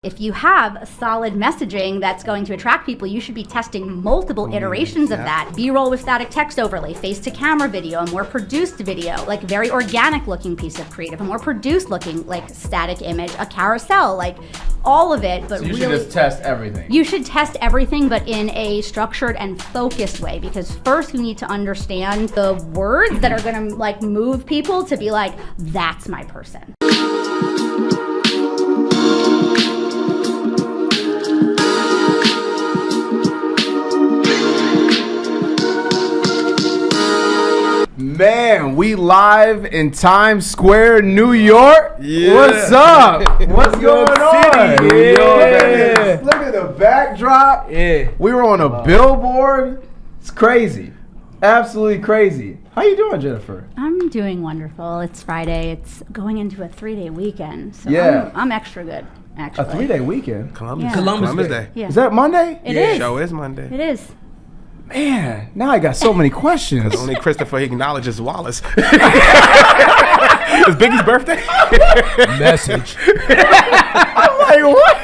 If you have a solid messaging that's going to attract people, you should be testing multiple iterations of that. B-roll with static text overlay, face-to-camera video, a more produced video, like very organic looking piece of creative, a more produced looking like static image, a carousel, like all of it. But so you should just test everything. You should test everything, but in a structured and focused way, because first you need to understand the words that are gonna like move people to be like, that's my person. Man, we live in Times Square, New York. Yeah. What's up? What's going on? New York. Look at the backdrop. Yeah. We were on a billboard. It's crazy. Absolutely crazy. How you doing, Jennifer? I'm doing wonderful. It's Friday. It's going into a 3-day weekend. So yeah. I'm extra good, actually. A 3-day weekend? Columbus Day. Yeah. Is that Monday? It is. Show is Monday. It is. Man, now I got so many questions. Only Christopher acknowledges Wallace. It's Biggie's birthday. Message. I'm like, what?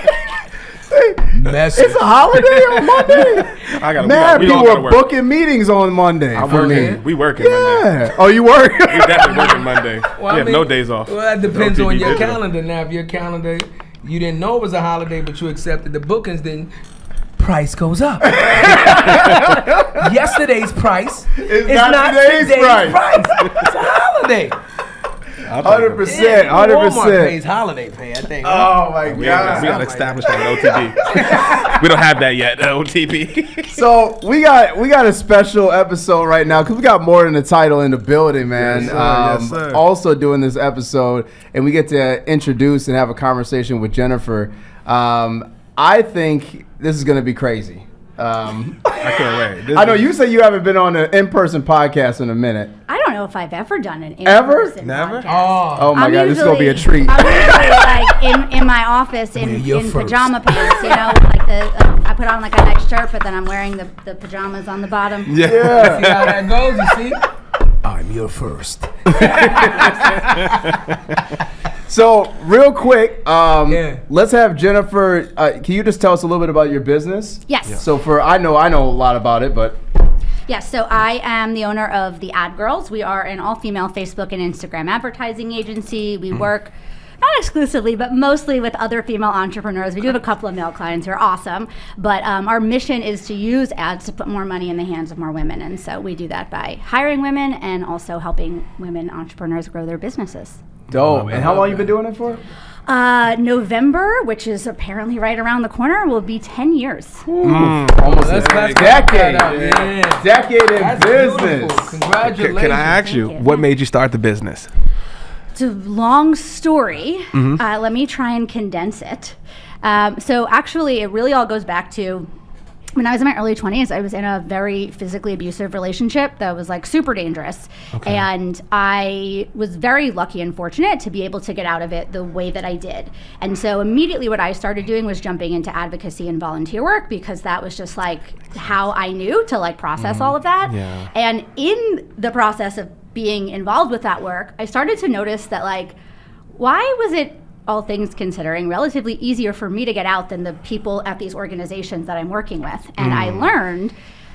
Message. It's a holiday on Monday. Man, people are booking meetings on Monday. I'm working. We working Monday. Oh, you work? We definitely working Monday. Well, we have no days off. Well, that depends No on your digital. calendar. Now, if your calendar, you didn't know it was a holiday, but you accepted the bookings, then price goes up. Yesterday's price is not today's price. It's a holiday. 100%. Walmart pays holiday pay, I think. Oh my We God. got established on OTB. We don't have that yet, OTB. So we got a special episode right now because we got more than the title in the building, man. Yes, sir. Also doing this episode, and we get to introduce and have a conversation with Jennifer. I think this is going to be crazy. I can't wait. I know you say you haven't been on an in-person podcast in a minute. I don't know if I've ever done an Ever? in-person Never? podcast. Oh my God, this is going to be a treat. I'm usually like in my office in pajama pants, you know, like I put on like a nice shirt, but then I'm wearing the pajamas on the bottom. See how that goes, you see? I'm your first. So real quick, let's have Jennifer. Can you just tell us a little bit about your business? Yes. Yeah. So I know a lot about it, but Yes, so I am the owner of The Ad Girls. We are an all-female Facebook and Instagram advertising agency. We work not exclusively, but mostly with other female entrepreneurs. We do have a couple of male clients who are awesome, but our mission is to use ads to put more money in the hands of more women. And so we do that by hiring women and also helping women entrepreneurs grow their businesses. dope. And how long you been doing it for? November, which is apparently right around the corner, will be 10 years. Almost a decade. Yeah. Decade in That's business. beautiful. Congratulations. Can I ask you, Thank you. what made you start the business? It's a long story. Let me try and condense it. So actually, it really all goes back to when I was in my early 20s. I was in a very physically abusive relationship that was like super dangerous. And I was very lucky and fortunate to be able to get out of it the way that I did. And so immediately what I started doing was jumping into advocacy and volunteer work, because that was just like how I knew to like process all of that. Yeah. And in the process of being involved with that work, I started to notice that like, why was it, all things considering, relatively easier for me to get out than the people at these organizations that I'm working with? And I learned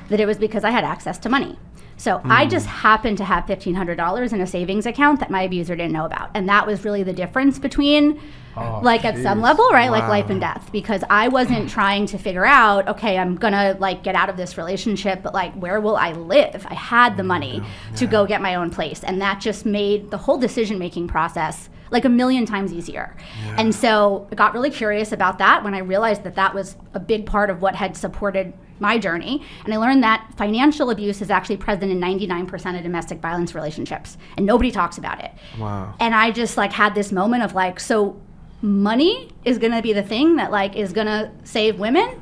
that it was because I had access to money. So I just happened to have $1,500 in a savings account that my abuser didn't know about. And that was really the difference between at some level, right? Like life and death, because I wasn't trying to figure out, okay, I'm gonna like get out of this relationship, but like, where will I live? I had the money to go get my own place. And that just made the whole decision-making process like 1,000,000 times easier. And so I got really curious about that when I realized that that was a big part of what had supported my journey. And I learned that financial abuse is actually present in 99% of domestic violence relationships, and nobody talks about it. Wow. And I just like had this moment of like, so money is gonna be the thing that like is gonna save women?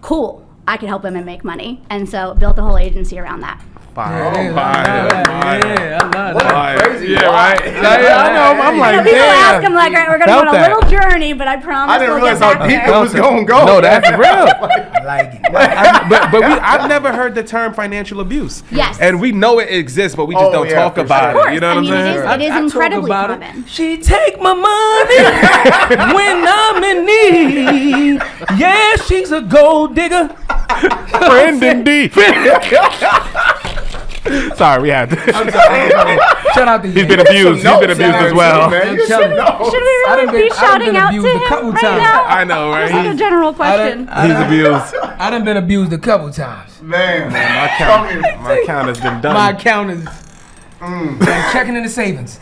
Cool, I can help women make money. And so built a whole agency around that. Fire. I love that. Crazy. Yeah, right. I know. I'm like, People ask, damn. I'm like, all right, we're gonna go on a little journey, but I promise I didn't we'll realize get how back deep there. it was going to go. No, that's real. like it. I've never heard the term financial abuse. Yes. And we know it exists, but we just don't talk about Of course. it. You know what I'm saying? It is I talk incredibly about common. it. She take my money when I'm in need. Yeah, she's a gold digger. Brandon D. Sorry, we had to. Shout out to you. He's been abused. He's been abused as well. Man, Should we really be shouting out to him right now? I know, right? It's like a general question. He's abused. I done been abused a couple times. Man, My count has been done. My account is checking in the savings.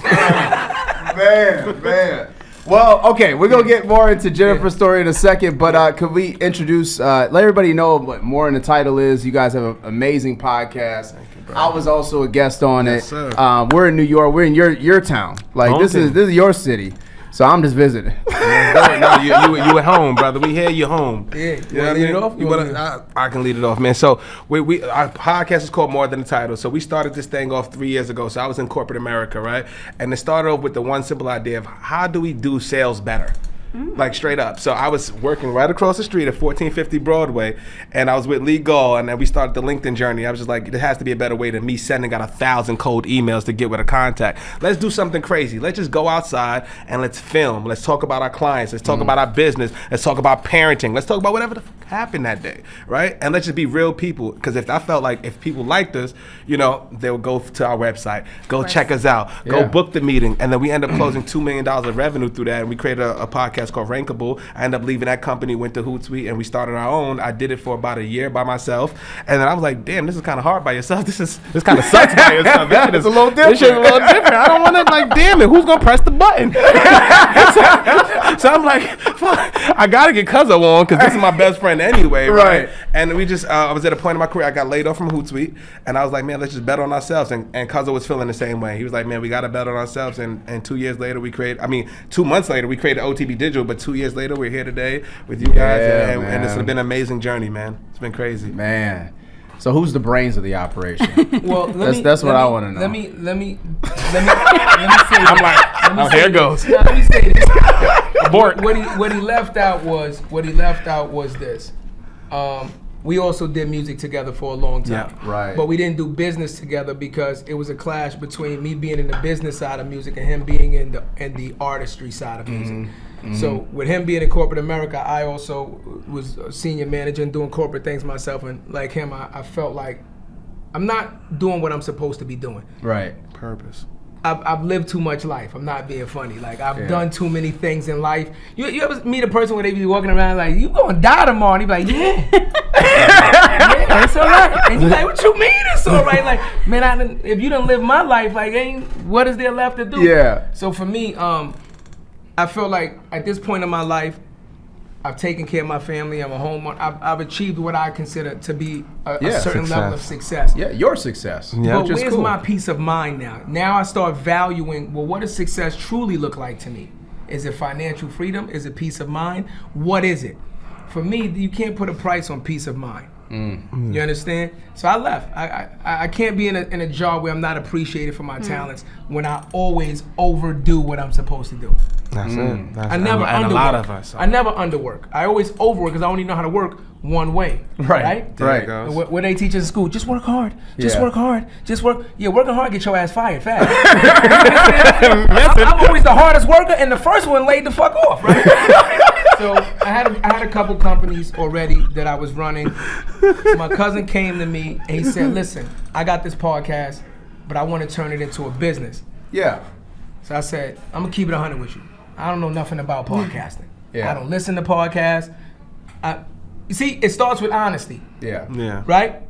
man. Well, okay, we're gonna get more into Jennifer's story in a second, but could we introduce, let everybody know what More in the Title is? You guys have an amazing podcast. I was also a guest on it. sir. We're in New York. We're in your town. Like this is your city. So I'm just visiting. No, you at home, brother. We here, you home. Yeah, You know what I lead mean? it off? You wanna, I can lead it off, man. So we our podcast is called More Than the Title. So we started this thing off 3 years ago. So I was in corporate America, right? And it started off with the one simple idea of how do we do sales better? Like straight up. So I was working right across the street at 1450 Broadway, and I was with Lee Gall, and then we started the LinkedIn journey. I was just like, there has to be a better way than me sending out 1,000 cold emails to get with a contact. Let's do something crazy. Let's just go outside and let's film. Let's talk about our clients. Let's talk about our business. Let's talk about parenting. Let's talk about whatever the fuck happened that day, right? And let's just be real people. Because if I felt like if people liked us, you know, they would go to our website, go check us out, go book the meeting, and then we end up closing $2 million of revenue through that. And we created a podcast called Rankable. I ended up leaving that company, went to Hootsuite, and we started our own. I did it for about a year by myself, and then I was like, "Damn, this is kind of hard by yourself. This kind of sucks by yourself. This shit is It's a little different. This shit is a little different. I don't want to like, damn it, who's gonna press the button?" so I'm like, fuck, I gotta get Cuzzo on because this is my best friend anyway, right? And we just, I was at a point in my career, I got laid off from Hootsuite, and I was like, man, let's just bet on ourselves. And Cuzzo was feeling the same way. He was like, man, we gotta bet on ourselves. And 2 years later, 2 months later, we created OTB Digital, but 2 years later, we're here today with you guys, and it's been an amazing journey, man. It's been crazy, Man. So who's the brains of the operation? Well, that's what I want to know. Let me say this. I'm like, oh, here it goes. Now, let me say this. Abort. What he left out was this. We also did music together for a long time. Yeah, right. But we didn't do business together because it was a clash between me being in the business side of music and him being in the artistry side of music. Mm-hmm. So with him being in corporate America, I also was a senior manager and doing corporate things myself. And like him, I felt like I'm not doing what I'm supposed to be doing. Right. Purpose. I've lived too much life. I'm not being funny. Like I've done too many things in life. You ever meet a person where they be walking around like, you gonna die tomorrow? And he be like, yeah. Yeah, it's all right. And you like, what you mean it's all right? Like, man, if you done live my life, like, what is there left to do? Yeah. So for me, I feel like at this point in my life, I've taken care of my family. I'm a homeowner. I've achieved what I consider to be a certain level of success. Yeah, your success. Yeah. But where's my peace of mind now? Now I start valuing, well, what does success truly look like to me? Is it financial freedom? Is it peace of mind? What is it? For me, you can't put a price on peace of mind. You understand? So I left. I can't be in a job where I'm not appreciated for my talents when I always overdo what I'm supposed to do. That's it. That's I never and underwork. a lot of us. I never underwork. I always overwork because I only know how to work one way. Right? There it goes. What they teach us in school, just work hard. Just Yeah. work hard. Just work. Yeah, working hard get your ass fired fast. I'm always the hardest worker and the first one laid the fuck off, right? So I had a couple companies already that I was running. My cousin came to me and he said, listen, I got this podcast, but I want to turn it into a business. Yeah. So I said, I'm gonna keep it 100 with you. I don't know nothing about podcasting. Yeah. I don't listen to podcasts. You see, it starts with honesty, Yeah. right?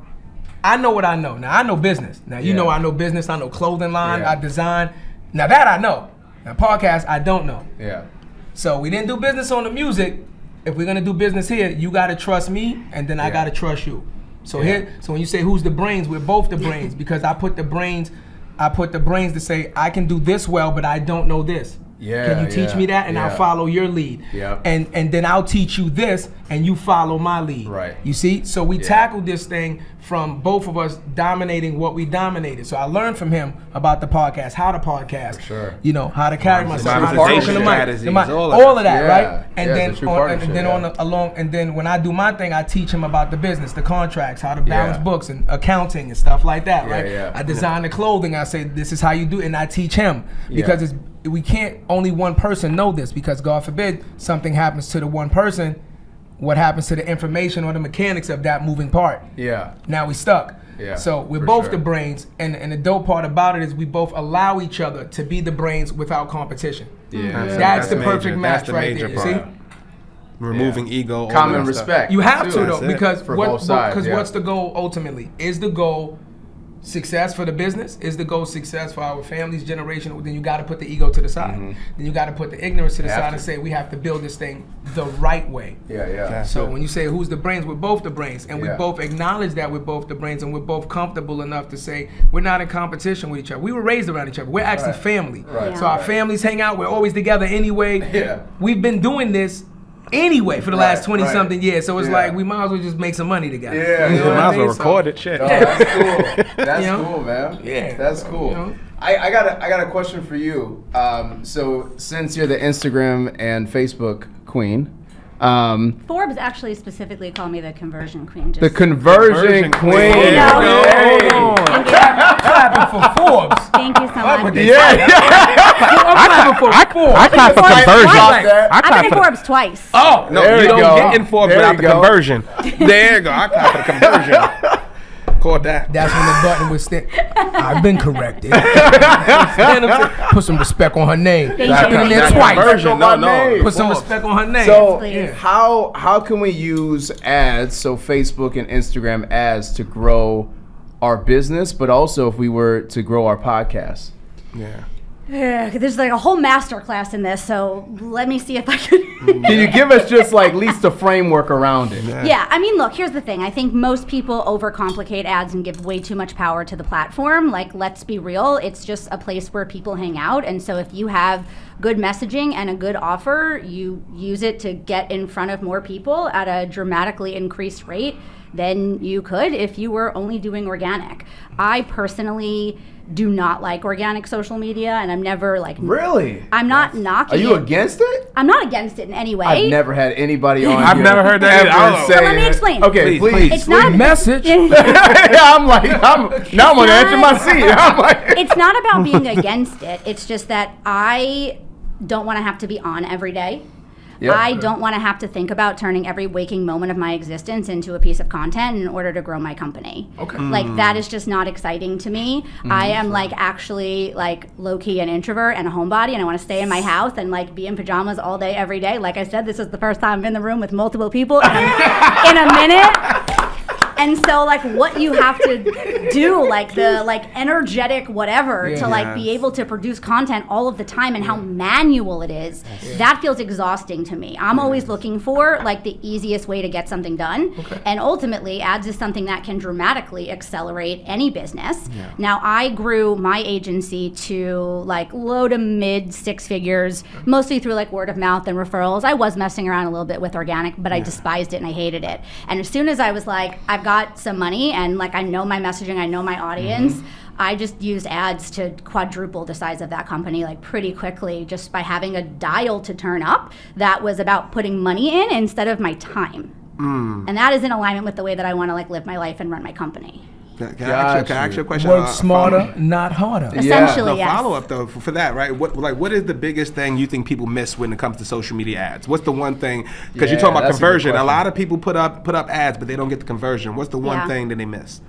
I know what I know. Now I know business. Now you Yeah. know I know business. I know clothing line. Yeah. I design. Now that I know. Now podcast I don't know. Yeah. So we didn't do business on the music. If we're gonna do business here, you gotta trust me, and then I gotta trust you. So so when you say who's the brains, we're both the brains because I put the brains to say I can do this well, but I don't know this. Yeah, Can you teach me that? And I'll follow your lead. Yeah. And then I'll teach you this, and you follow my lead. Right. You see? So we tackled this thing from both of us dominating what we dominated. So I learned from him about the podcast, how to podcast, For sure. you know, how to carry myself, how to Monetization talk in the mic, strategies, all of that, Yeah. right? And Yeah, then it's a true on, partnership, and then yeah. on the, along, and then when I do my thing, I teach him about the business, the contracts, how to balance Yeah. books and accounting and stuff like that, Yeah, right? yeah. I design the clothing. I say this is how you do it, and I teach him because Yeah. we can't only one person know this, because God forbid something happens to the one person. What happens to the information or the mechanics of that moving part? Yeah. Now we stuck. Yeah, So we're for both sure. the brains, and the dope part about it is we both allow each other to be the brains without competition. Yeah. That's the major. perfect That's match the right major there. You part. see? Removing ego. all Common that stuff. respect. You have too. to though, That's it. because For both sides, yeah. what's the goal ultimately? Is the goal success for the business? Is the goal success for our families, generational? Then you got to put the ego to the side. Then you got to put the ignorance to the Have side to. and say we have to build this thing the right way. Yeah, yeah. That's So it. when you say who's the brains, we're both the brains, and we Yeah. both acknowledge that we're both the brains, and we're both comfortable enough to say we're not in competition with each other. We were raised around each other. We're actually Right. family. Right. So our Right. families hang out. We're always together anyway. Yeah. We've been doing this anyway for the Right, last 20 right. something years. So it's Yeah. like we might as well just make some money together. Yeah, You know yeah. what Might I as well mean? So- record it. Shit. Oh, that's cool. That's You know? cool, man. Yeah. That's So, cool. you know. I got a question for you. So since you're the Instagram and Facebook queen, Forbes actually specifically called me the conversion queen. Just the conversion Conversion queen. queen. There you go. Hey. Hold on. Clapping for Forbes. Thank you so much. Yeah. I'm clapping for Forbes. I clap for Forbes conversion. twice. that. I I've clap been for in the- Forbes twice. Oh, No, There you you don't go. get in Forbes There without you the go. conversion. There you go. I clap for the conversion. Call that. that's when the button was stand. I've been corrected. Put some respect on her name. Thank She's you. been in there That twice. conversion. No, no. Put some Forbes. respect on her name. So Please. how can we use ads, so Facebook and Instagram ads, to grow our business, but also if we were to grow our podcast? Yeah. There's like a whole master class in this, so let me see if I can. Can you give us just like at least a framework around it? Yeah, I mean, look, here's the thing. I think most people overcomplicate ads and give way too much power to the platform. Like, let's be real, it's just a place where people hang out. And so if you have good messaging and a good offer, you use it to get in front of more people at a dramatically increased rate than you could if you were only doing organic. I personally do not like organic social media, and I'm never like... Really? I'm not knocking Are you it. against it? I'm not against it in any way. I've never had anybody on. I've here never heard that either. ever I don't know. say So let me it. explain. Okay, Please, please. It's not message. I'm like, now I'm on the edge of my seat. I'm like, It's not about being against it. It's just that I don't want to have to be on every day. Yep. I don't want to have to think about turning every waking moment of my existence into a piece of content in order to grow my company. Okay. Like that is just not exciting to me. I am like actually like low key an introvert and a homebody, and I want to stay in my house and like be in pajamas all day every day. Like I said, this is the first time I'm in the room with multiple people in a minute. And so like what you have to do, like the like energetic whatever Yeah. to like be able to produce content all of the time, and how manual it is, that feels exhausting to me. I'm always looking for like the easiest way to get something done. And ultimately ads is something that can dramatically accelerate any business. Now I grew my agency to like low to mid six figures, mostly through like word of mouth and referrals. I was messing around a little bit with organic, but I despised it and I hated it. And as soon as I was like, I've got some money and like I know my messaging, I know my audience, I just used ads to quadruple the size of that company like pretty quickly, just by having a dial to turn up that was about putting money in instead of my time. And that is in alignment with the way that I want to like live my life and run my company. Can I ask you a question? Work smarter, not harder. Essentially, No, yes. follow up though for that, right? What is the biggest thing you think people miss when it comes to social media ads? What's the one thing? Because you're Yeah, talking about that's a good conversion. A question. lot of people put up ads, but they don't get the conversion. What's the one Yeah. thing that they miss?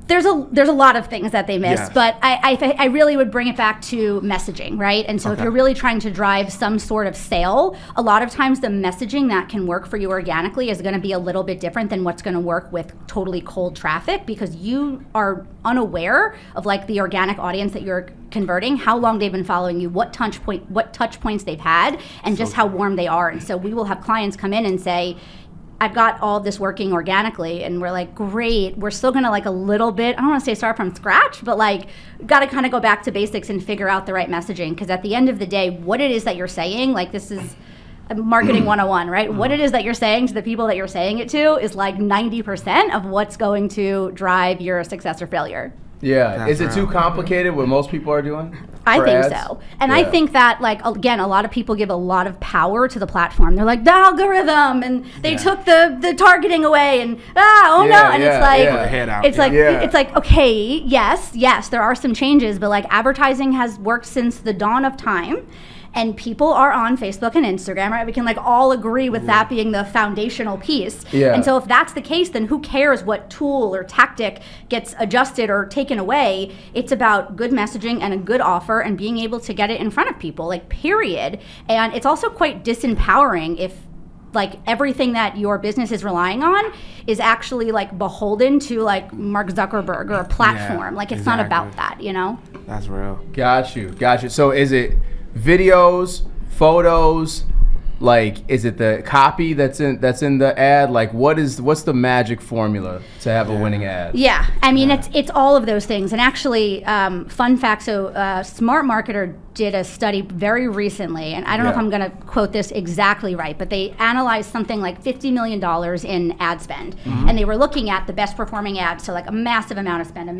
There's a lot of things that they miss, Yes. but I really would bring it back to messaging, right? And so if Okay. you're really trying to drive some sort of sale, a lot of times the messaging that can work for you organically is going to be a little bit different than what's going to work with totally cold traffic, because you are unaware of like the organic audience that you're converting, how long they've been following you, what touch points they've had, and just how warm they are. And so we will have clients come in and say, I've got all this working organically, and we're like, great, we're still gonna like a little bit, I don't wanna say start from scratch, but like gotta kind of go back to basics and figure out the right messaging, because at the end of the day, what it is that you're saying, like this is marketing 101, right? What it is that you're saying to the people that you're saying it to is like 90% of what's going to drive your success or failure. Yeah. That's Is it too complicated what most people are doing? I for think ads? so. And I think that, like, again, a lot of people give a lot of power to the platform. They're like, the algorithm, and they took the targeting away, and no. And it's like, Put the head out. it's like, okay, yes, there are some changes, but like advertising has worked since the dawn of time. And people are on Facebook and Instagram, right? We can like all agree with that being the foundational piece. Yeah. And so if that's the case, then who cares what tool or tactic gets adjusted or taken away? It's about good messaging and a good offer and being able to get it in front of people, like period. And it's also quite disempowering if like everything that your business is relying on is actually like beholden to like Mark Zuckerberg or a platform. Like it's not about that, you know? That's real. Got you. So is it videos, photos, like is it the copy that's in the ad? Like what's the magic formula to have a winning ad? Yeah, I mean it's all of those things. And actually, fun fact: so Smart Marketer did a study very recently, and I don't know if I'm going to quote this exactly right, but they analyzed something like $50 million in ad spend, and they were looking at the best performing ads, so like a massive amount of spend, a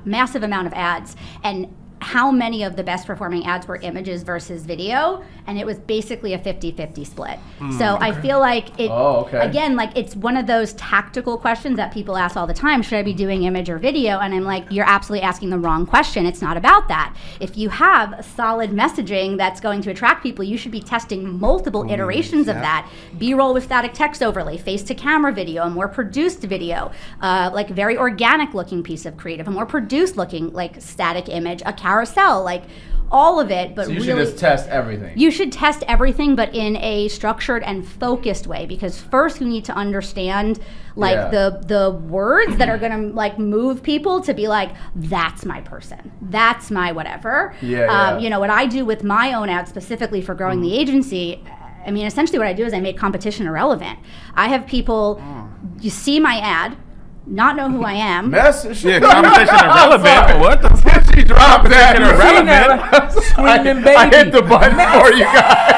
massive amount of ads, and how many of the best performing ads were images versus video, and it was basically a 50-50 split. So I feel like it, again, like it's one of those tactical questions that people ask all the time, should I be doing image or video? And I'm like, you're absolutely asking the wrong question. It's not about that. If you have a solid messaging that's going to attract people, you should be testing multiple iterations of that. B-roll with static text overlay, face-to-camera video, a more produced video, like very organic looking piece of creative, a more produced looking like static image, a carousel, like all of it. But so you really, should just test everything. You should test everything, but in a structured and focused way, because first you need to understand like the words that are gonna like move people to be like, that's my person, that's my whatever. You know what I do with my own ads specifically for growing the agency, I mean essentially what I do is I make competition irrelevant. I have people, you see my ad, not know who I am. Message. Yeah, competition irrelevant. What the fuck? She dropped that. Irrelevant. Screaming baby. I hit the button for you guys.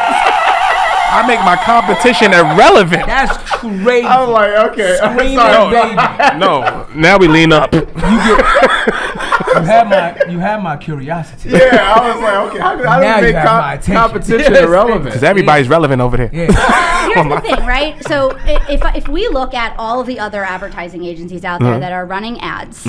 I make my competition irrelevant. That's crazy. I was like, okay. I'm Screaming sorry. baby. No, now we lean up. You had my curiosity. Yeah, I was like, okay. How do Now you you have my make attention. competition Yes, irrelevant? Because everybody's relevant over there. Yeah. Here's the thing, right? So if we look at all of the other advertising agencies out there that are running ads,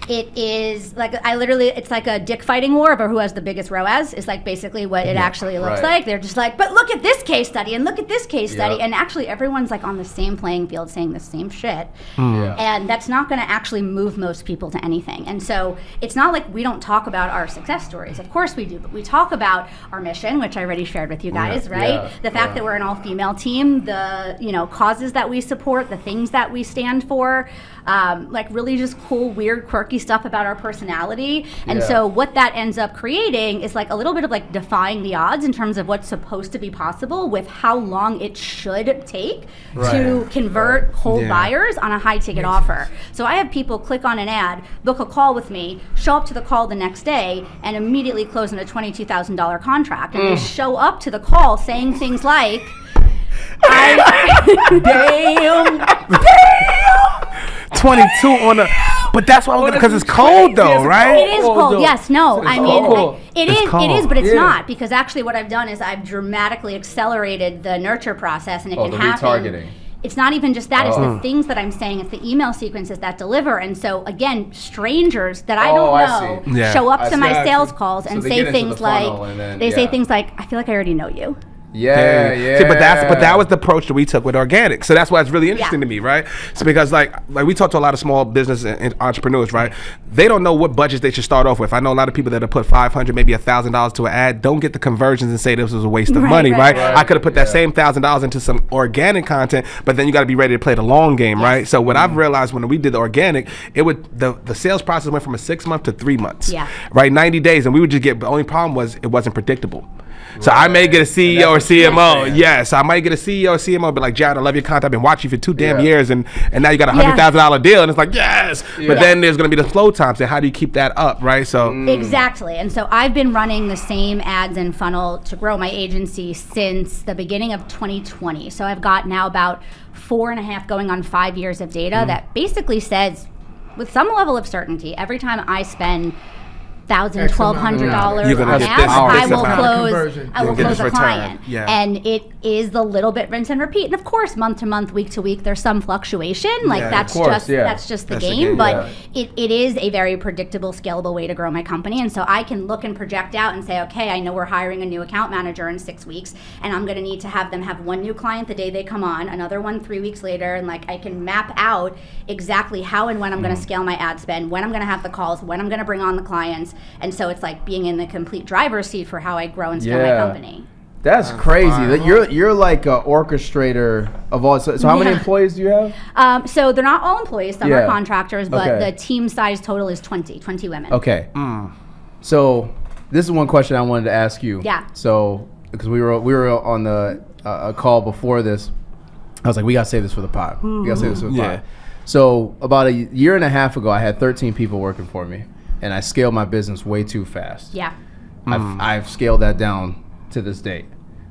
it is like it's like a dick fighting war over who has the biggest ROAS. Is like basically what it actually looks like. They're just like, but look at this case study and look at this case study, and actually everyone's like on the same playing field saying the same shit, and that's not going to actually move most people to anything. And so it's not like we don't talk about our success stories. Of course we do, but we talk about our mission, which I already shared with you guys, right? The fact that we're an all-female team, the causes that we support, the things that we stand for. Like really just cool, weird, quirky stuff about our personality. And so what that ends up creating is like a little bit of like defying the odds in terms of what's supposed to be possible with how long it should take to convert cold buyers on a high ticket offer. So I have people click on an ad, book a call with me, show up to the call the next day, and immediately close in a $22,000 contract. And they show up to the call saying things like, Damn. 22 on the, but that's why because it's cold though, right? It is cold. Yes. No. I mean, cold. it It's is. cold. It is, but it's not, because actually, what I've done is I've dramatically accelerated the nurture process, and it can the happen. retargeting. It's not even just that; it's the things that I'm saying. It's the email sequences that deliver. And so, again, strangers that I don't know see. Yeah. show up I to see. my sales calls and they say get into things the like, funnel and then- they say things like, "I feel like I already know you." Yeah. See, but that was the approach that we took with organic. So that's why it's really interesting to me, right? So because like we talk to a lot of small business and entrepreneurs, right? They don't know what budgets they should start off with. I know a lot of people that have put $500, maybe $1,000 to an ad, don't get the conversions and say this was a waste of money, right? I could have put that same $1,000 into some organic content, but then you got to be ready to play the long game, right? So what I've realized when we did the organic, it would the sales process went from a 6 month to 3 months, right? 90 days, and we would just get. The only problem was it wasn't predictable. So I may get a CEO or CMO. Yes, I might get a CEO or CMO, but like, Jared, I love your content. I've been watching you for 2 damn years, and now you got $100,000 deal, and it's like, yes. But then there's gonna be the slow times, and how do you keep that up, right? So exactly. And so I've been running the same ads and funnel to grow my agency since the beginning of 2020. So I've got now about 4.5 going on 5 years of data that basically says, with some level of certainty, every time I spend $1,000, $1,200 You're gonna on get ads, this I will amount of close. conversion. I will You'll get close this a client, return. Yeah. and it is a little bit rinse and repeat. And of course, month to month, week to week, there's some fluctuation. Like that's just the That's game. But it is a very predictable, scalable way to grow my company. And so I can look and project out and say, okay, I know we're hiring a new account manager in 6 weeks, and I'm going to need to have them have one new client the day they come on, another one 3 weeks later, and like I can map out exactly how and when I'm going to scale my ad spend, when I'm going to have the calls, when I'm going to bring on the clients. And so it's like being in the complete driver's seat for how I grow and scale my company. That's crazy. That you're like an orchestrator of all. So how many employees do you have? So they're not all employees. Some are contractors, but the team size total is 20 women. Okay. So this is one question I wanted to ask you. Yeah. So because we were on the a call before this, I was like, we gotta save this for the pod. We gotta save this for the pod. So about a year and a half ago, I had 13 people working for me, and I scaled my business way too fast. Yeah. I've scaled that down to this date.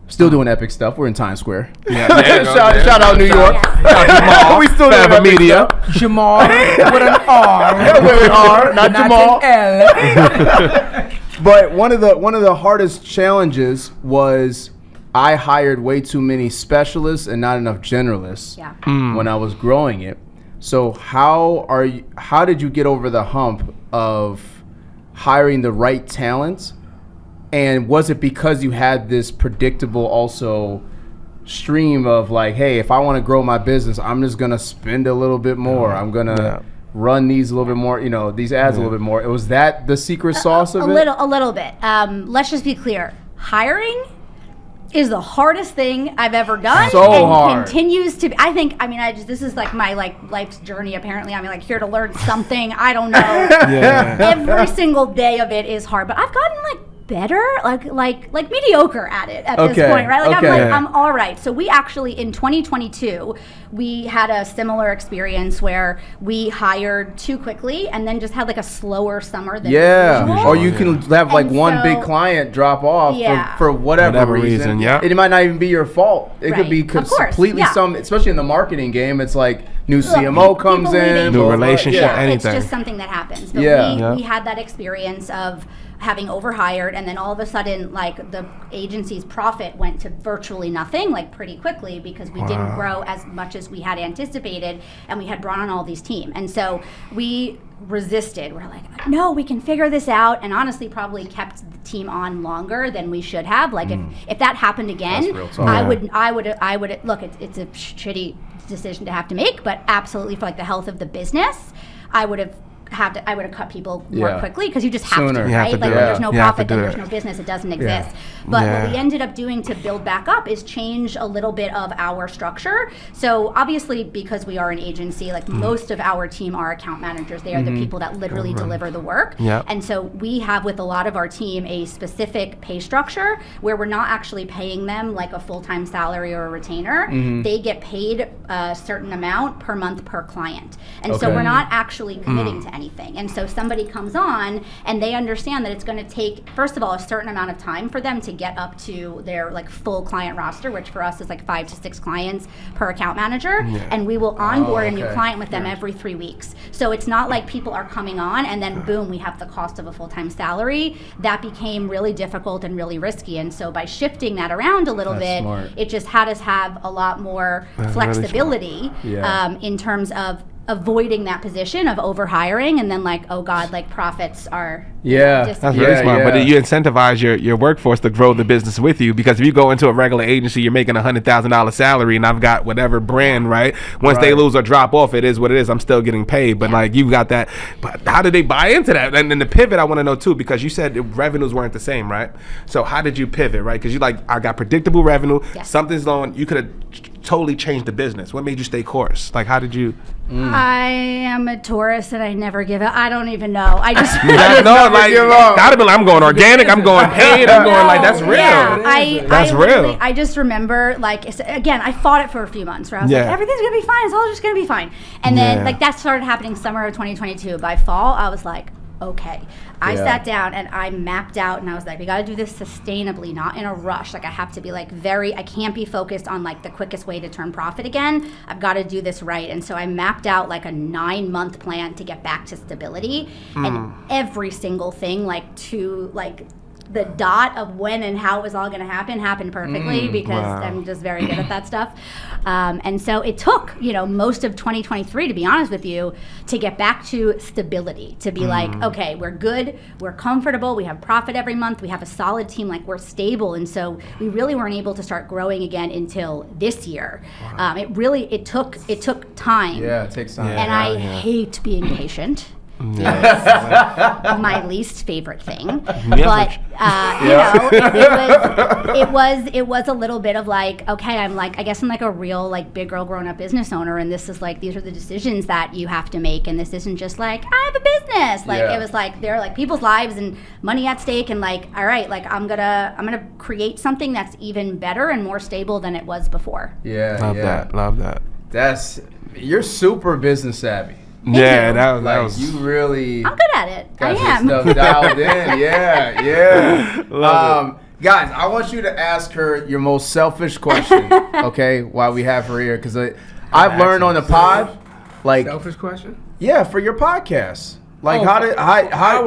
Still doing epic stuff. We're in Times Square. Shout out New York. We still doing epic media. stuff. Jamal with an R. With an R, not Jamal. An L. But one of the hardest challenges was I hired way too many specialists and not enough generalists when I was growing it. So how did you get over the hump of hiring the right talent? And was it because you had this predictable also stream of like, hey, if I want to grow my business, I'm just gonna spend a little bit more. I'm gonna run these a little bit more, these ads a little bit more. Was that the secret sauce of it? A little bit. Let's just be clear. Hiring is the hardest thing I've ever done. So hard. Continues to be. This is like my life's journey. Apparently, I'm like here to learn something. I don't know. Every single day of it is hard, but I've gotten better, like mediocre at it at this point, right? I'm all right. So we actually in 2022 we had a similar experience where we hired too quickly and then just had a slower summer than usual. Or you can have one big client drop off for whatever reason. It might not even be your fault. It could be completely especially in the marketing game. It's like new CMO comes in, new relationship, anything. It's just something that happens. But we had that experience of having overhired, and then all of a sudden the agency's profit went to virtually nothing pretty quickly because we didn't grow as much as we had anticipated, and we had brought on all these team. And so we resisted. We're like, no, we can figure this out, and honestly probably kept the team on longer than we should have. If that happened again, I would look, it's a shitty decision to have to make, but absolutely for the health of the business, I would have cut people more quickly because you just have to, right? When there's no profit, then there's no business. It doesn't exist. But what we ended up doing to build back up is change a little bit of our structure. So obviously, because we are an agency, most of our team are account managers. They are the people that literally deliver the work. And so we have with a lot of our team a specific pay structure where we're not actually paying them like a full-time salary or a retainer. They get paid a certain amount per month per client. And so we're not actually committing to anything. And so somebody comes on and they understand that it's going to take, first of all, a certain amount of time for them to get up to their full client roster, which for us is 5 to 6 clients per account manager. And we will onboard a new client with them every 3 weeks. So it's not like people are coming on and then boom, we have the cost of a full-time salary. That became really difficult and really risky. And so by shifting that around a little bit, it just had us have a lot more flexibility in terms of avoiding that position of overhiring and then profits are that's really smart. But you incentivize your workforce to grow the business with you, because if you go into a regular agency, you're making $100,000 salary and I've got whatever brand, right? Once they lose or drop off, it is what it is. I'm still getting paid, but you got that. But how did they buy into that? And then the pivot I want to know too, because you said the revenues weren't the same, right? So how did you pivot, right? Because I got predictable revenue, something's going, you could have totally changed the business. What made you stay course? How did you? I am a Taurus and I never give up. I don't even know. I just like, give up. I'd have been like, I'm going organic, I'm going paid, I'm going like, that's real. Yeah, That's real. I just remember, like, again, I fought it for a few months where I was like, everything's going to be fine. It's all just going to be fine. And then, like, that started happening summer of 2022. By fall, I was like, okay. I sat down and I mapped out and I was like, we got to do this sustainably, not in a rush. Like, I have to be like I can't be focused on like the quickest way to turn profit again. I've got to do this right. And so I mapped out like a 9-month plan to get back to stability, and every single thing, like to like the dot of when and how it was all going to happened perfectly, because I'm just very good at that stuff. And so it took, most of 2023, to be honest with you, to get back to stability, to be like, okay, we're good, we're comfortable, we have profit every month, we have a solid team, like we're stable. And so we really weren't able to start growing again until this year. It took time. Yeah, it takes time. And I hate being patient. My least favorite thing, but it was a little bit of like, okay, I'm like a real like big girl grown up business owner, and this is like, these are the decisions that you have to make, and this isn't just like, I have a business. Like it was like, there are like people's lives and money at stake, and like, all right, like I'm gonna create something that's even better and more stable than it was before. Love that. You're super business savvy. That was you really. I'm good at it. Got I am. your stuff dialed in. Yeah. Guys, I want you to ask her your most selfish question. Okay, while we have her here, because I've learned on the pod, like selfish question. Yeah, for your podcast. Like our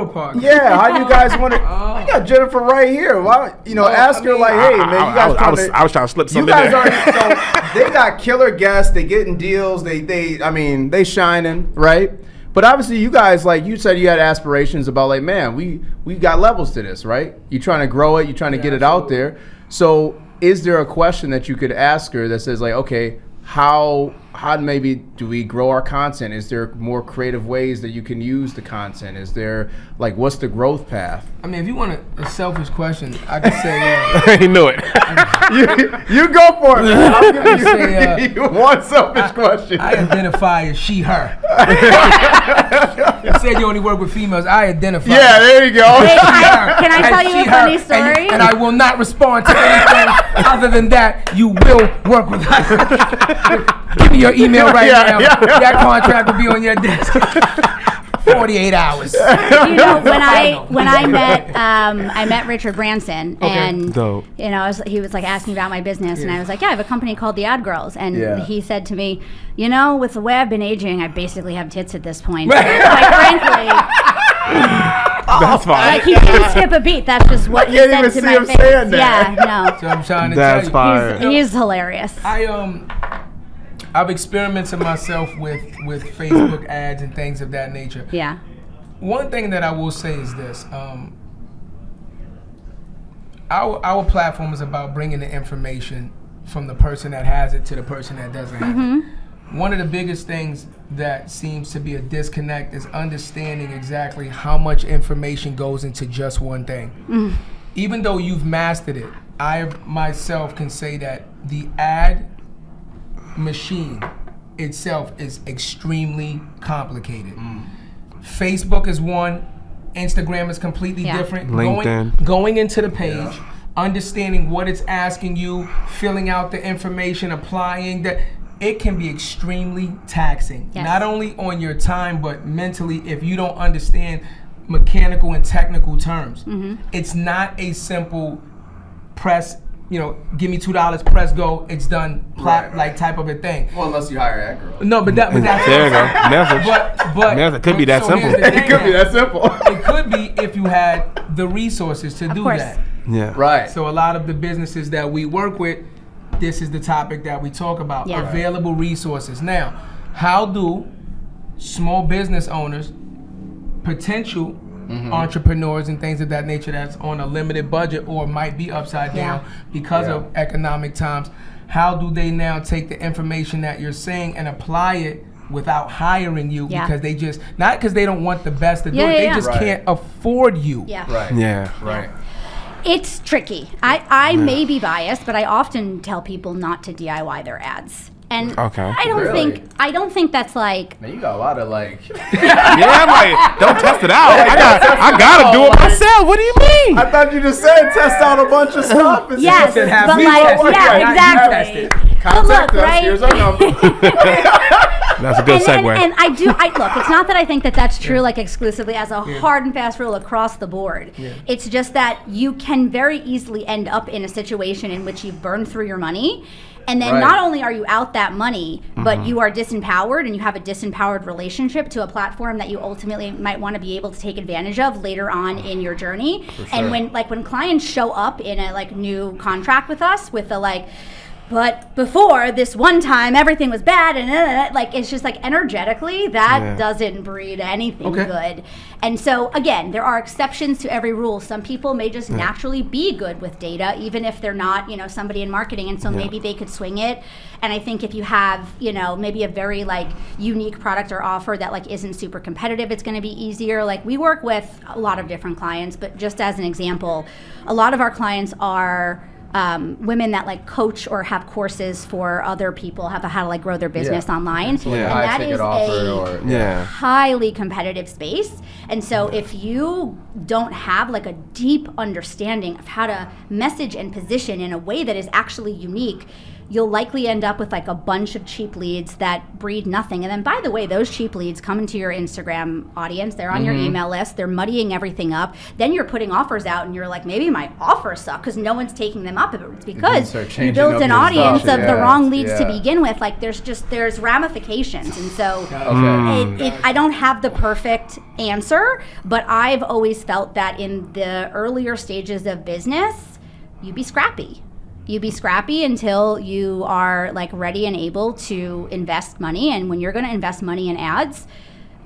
podcast. Yeah, how do you guys want to? You got Jennifer right here. Why? Ask her like, hey man, you guys. I was trying to slip something. You guys in there. they got killer guests. They getting deals. They shining, right? But obviously, you guys, like you said, you had aspirations about like, man, we got levels to this, right? You trying to grow it. You trying to get it out there. So, is there a question that you could ask her that says like, okay, how maybe do we grow our content? Is there more creative ways that you can use the content? Is there like, what's the growth path? I mean, if you want a selfish question, I could say he knew it. you go for it, man. I'm giving you one selfish question. I identify as she, her. You said you only work with females. I identify. Yeah, there you go. Wait, can I tell you a funny story? And I will not respond to anything other than that. You will work with us. Give me your email right now. That contract will be on your desk. 48 hours. When I met Richard Branson, and Dope. he was like asking about my business, and I was like, yeah, I have a company called The Ad Girls, and he said to me, with the way I've been aging, I basically have tits at this point. So, quite frankly. That's fine. Like, he didn't skip a beat. That's just what he said to my face. Yeah, no. So I'm trying to tell you. Fine. He's hilarious. I've experimented myself with Facebook ads and things of that nature. Yeah. One thing that I will say is this. Our platform is about bringing the information from the person that has it to the person that doesn't have it. One of the biggest things that seems to be a disconnect is understanding exactly how much information goes into just one thing. Even though you've mastered it, I myself can say that the ad machine itself is extremely complicated. Facebook is one, Instagram is completely different. LinkedIn. Going into the page, understanding what it's asking you, filling out the information, applying that. It can be extremely taxing, not only on your time, but mentally if you don't understand mechanical and technical terms. It's not a simple press, give me $2, press go, it's done, like type of a thing. Well, unless you hire Ad Girl. No, but that's there you go. Message. But it could be that simple. It could be that simple. It could be if you had the resources to do that. Yeah. Right. So a lot of the businesses that we work with, this is the topic that we talk about, available resources. Now, how do small business owners, potential entrepreneurs and things of that nature that's on a limited budget or might be upside down because of economic times, how do they now take the information that you're saying and apply it without hiring you because they just, not because they don't want the best to do it, they just can't afford you. Right. It's tricky. I may be biased, but I often tell people not to DIY their ads. And Okay. Really? I don't think that's like, Man, you got a lot of like. Yeah, I'm like, don't test it out. I gotta do it myself. What do you mean? I thought you just said test out a bunch of stuff. And yes, said have but me like, test it. yeah, Not you exactly. test it. Contact But look, us. right? Here's our number. That's a good segue. And I look, it's not that I think that that's true, like exclusively as a hard and fast rule across the board. Yeah. It's just that you can very easily end up in a situation in which you've burned through your money. And then Right. not only are you out that money, but you are disempowered and you have a disempowered relationship to a platform that you ultimately might want to be able to take advantage of later on in your journey. And when clients show up in a like new contract with us with the like, but before this one time everything was bad and like it's just like energetically that doesn't breed anything good. And so again, there are exceptions to every rule. Some people may just naturally be good with data even if they're not, somebody in marketing, and so maybe they could swing it. And I think if you have, maybe a very like unique product or offer that like isn't super competitive, it's going to be easier. Like we work with a lot of different clients, but just as an example, a lot of our clients are women that like coach or have courses for other people, have how to like grow their business online. So like a And high that ticket is offer Yeah. highly competitive space. And so if you don't have like a deep understanding of how to message and position in a way that is actually unique, you'll likely end up with like a bunch of cheap leads that breed nothing. And then by the way, those cheap leads come into your Instagram audience, they're on your email list, they're muddying everything up. Then you're putting offers out and you're like, maybe my offers suck because no one's taking them up. It's because you built an audience of the wrong leads to begin with. Like there's ramifications. And so I don't have the perfect answer, but I've always felt that in the earlier stages of business, you be scrappy. You be scrappy until you are like ready and able to invest money. And when you're going to invest money in ads,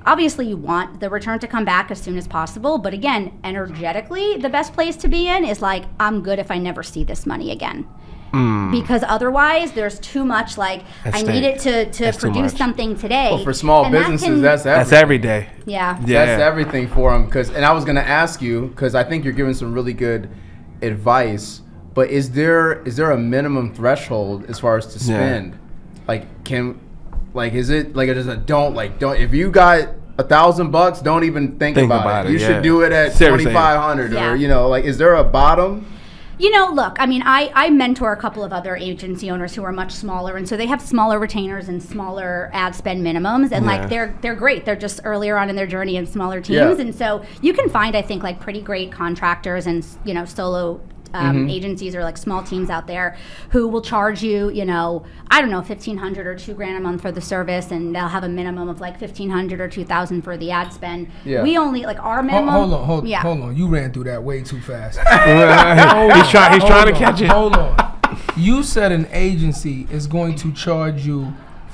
obviously you want the return to come back as soon as possible. But again, energetically, the best place to be in is like, I'm good if I never see this money again. Because otherwise there's too much like I need it to produce something today. Well, for small And that businesses, that's That's every day. yeah. That's everything for them. And I was going to ask you, because I think you're giving some really good advice, but is there a minimum threshold as far as to spend? Like is it like just a don't if you got $1,000, don't even think about it. You should do it at 2,500 or is there a bottom? Look, I mean, I mentor a couple of other agency owners who are much smaller, and so they have smaller retainers and smaller ad spend minimums, and like they're great. They're just earlier on in their journey in smaller teams, and so you can find, I think, like pretty great contractors and solo agencies or like small teams out there who will charge you, I don't know, $1,500 or $2,000 a month for the service, and they'll have a minimum of like $1,500 or $2,000 for the ad spend. Yeah. We only like our minimum. Hold on. You ran through that way too fast. He's trying to catch it. Hold on. You said an agency is going to charge you